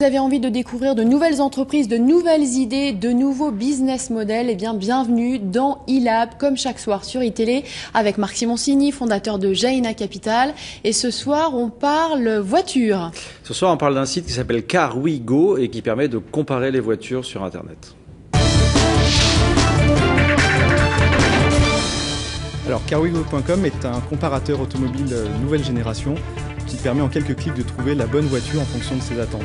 Vous avez envie de découvrir de nouvelles entreprises, de nouvelles idées, de nouveaux business models, eh bien bienvenue dans eLab, comme chaque soir sur iTélé, avec Marc Simoncini, fondateur de Jaina Capital. Et ce soir, on parle voiture. Ce soir, on parle d'un site qui s'appelle CarWeGo et qui permet de comparer les voitures sur Internet. Alors carwego.com est un comparateur automobile nouvelle génération qui permet en quelques clics de trouver la bonne voiture en fonction de ses attentes.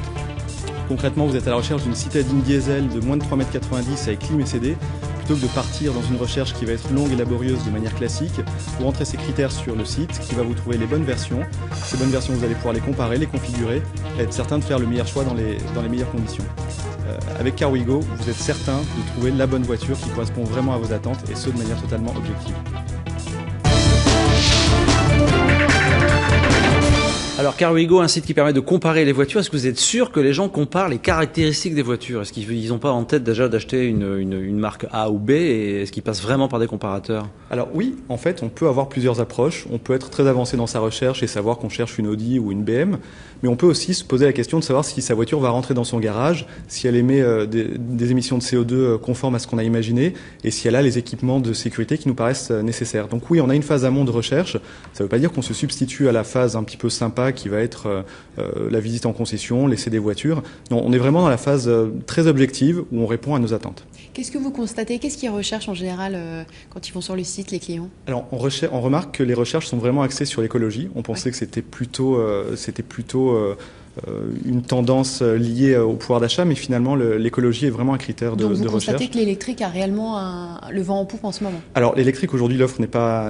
Concrètement, vous êtes à la recherche d'une citadine diesel de moins de 3,90 m avec clim et CD, plutôt que de partir dans une recherche qui va être longue et laborieuse de manière classique. Vous rentrez ces critères sur le site qui va vous trouver les bonnes versions. Ces bonnes versions, vous allez pouvoir les comparer, les configurer et être certain de faire le meilleur choix dans les meilleures conditions. Avec CarWeGo, vous êtes certain de trouver la bonne voiture qui correspond vraiment à vos attentes et ce de manière totalement objective. Alors CarWeGo, un site qui permet de comparer les voitures. Est-ce que vous êtes sûr que les gens comparent les caractéristiques des voitures? Est-ce qu'ils n'ont pas en tête déjà d'acheter une marque A ou B et est-ce qu'ils passent vraiment par des comparateurs? Alors oui, en fait, on peut avoir plusieurs approches. On peut être très avancé dans sa recherche et savoir qu'on cherche une Audi ou une BM, mais on peut aussi se poser la question de savoir si sa voiture va rentrer dans son garage, si elle émet des émissions de CO2 conformes à ce qu'on a imaginé et si elle a les équipements de sécurité qui nous paraissent nécessaires. Donc oui, on a une phase amont de recherche. Ça ne veut pas dire qu'on se substitue à la phase un petit peu sympa qui va être la visite en concession, l'essai des voitures. Non, on est vraiment dans la phase très objective où on répond à nos attentes. Qu'est-ce que vous constatez? Qu'est-ce qu'ils recherchent en général quand ils vont sur le site, les clients? Alors, on remarque que les recherches sont vraiment axées sur l'écologie. On pensait que c'était plutôt une tendance liée au pouvoir d'achat, mais finalement l'écologie est vraiment un critère de recherche. Donc vous constatez que l'électrique a réellement le vent en poupe en ce moment? Alors l'électrique aujourd'hui, l'offre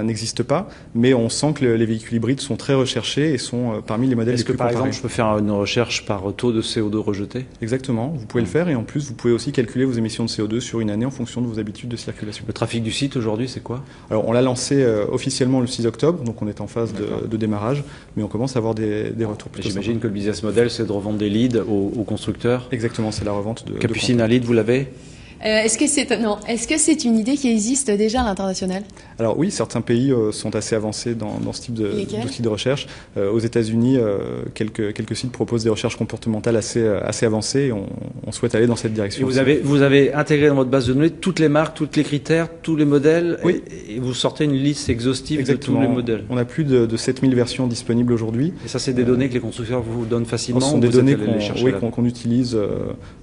n'existe pas, mais on sent que les véhicules hybrides sont très recherchés et sont parmi les modèles les plus comparés. Est-ce que par exemple je peux faire une recherche par taux de CO2 rejeté? Exactement, vous pouvez le faire et en plus vous pouvez aussi calculer vos émissions de CO2 sur une année en fonction de vos habitudes de circulation. Le trafic du site aujourd'hui c'est quoi? Alors on l'a lancé officiellement le 6 octobre, donc on est en phase de démarrage, mais on commence à avoir des retours plutôt sympas. J'imagine que le business model c'est de revendre des leads aux constructeurs. Exactement, c'est la revente de Capucine, un lead, vous l'avez? Est-ce que c'est une idée qui existe déjà à l'international? Alors oui, certains pays sont assez avancés dans ce type de recherche. Aux États-Unis, quelques sites proposent des recherches comportementales assez avancées et on souhaite aller dans cette direction. Et vous avez intégré dans votre base de données toutes les marques, tous les critères, tous les modèles, oui. Et vous sortez une liste exhaustive Exactement. de tous les modèles. On a plus de 7000 versions disponibles aujourd'hui. Et ça, c'est des données que les constructeurs vous donnent facilement? Ce sont des données qu'on utilise.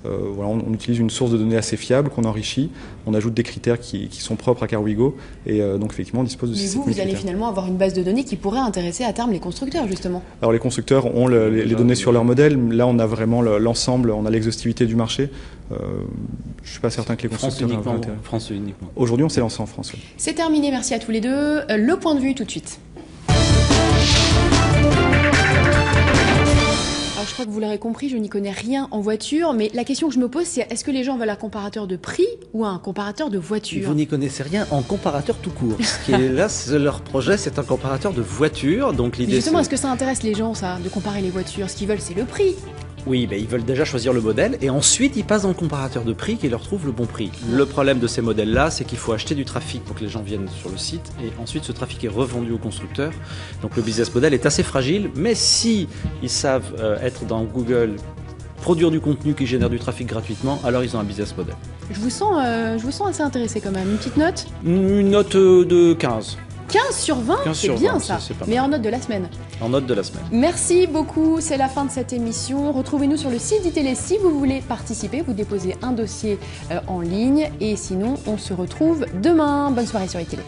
On utilise une source de données assez fiable qu'on enrichit. On ajoute des critères qui sont propres à CarWeGo et donc effectivement on dispose de ces 7000 vous allez finalement avoir une base de données qui pourrait intéresser à terme les constructeurs justement. Alors les constructeurs ont les données sur leur modèle. Là on a vraiment l'ensemble, on a l'exhaustivité du marché. Je ne suis pas certain que les constructeurs aient intérêt. France uniquement. Aujourd'hui on s'est lancé en France. Oui. C'est terminé, merci à tous les deux. Le point de vue tout de suite. Alors, je crois que vous l'aurez compris, je n'y connais rien en voiture, mais la question que je me pose, c'est est-ce que les gens veulent un comparateur de prix ou un comparateur de voiture? Vous n'y connaissez rien en comparateur tout court. Ce qui est là, leur projet, c'est un comparateur de voiture. Donc l'idée, justement, est-ce que ça intéresse les gens, ça, de comparer les voitures? Ce qu'ils veulent, c'est le prix. Oui, ils veulent déjà choisir le modèle et ensuite ils passent dans le comparateur de prix qui leur trouve le bon prix. Le problème de ces modèles-là, c'est qu'il faut acheter du trafic pour que les gens viennent sur le site et ensuite ce trafic est revendu au constructeur. Donc le business model est assez fragile, mais si ils savent être dans Google, produire du contenu qui génère du trafic gratuitement, alors ils ont un business model. Je vous sens assez intéressé quand même. Une petite note? Une note de 15. 15 sur 20, c'est bien ça. Meilleure note de la semaine. En note de la semaine. Merci beaucoup, c'est la fin de cette émission. Retrouvez-nous sur le site d'ITélé si vous voulez participer. Vous déposez un dossier en ligne et sinon on se retrouve demain. Bonne soirée sur ITélé.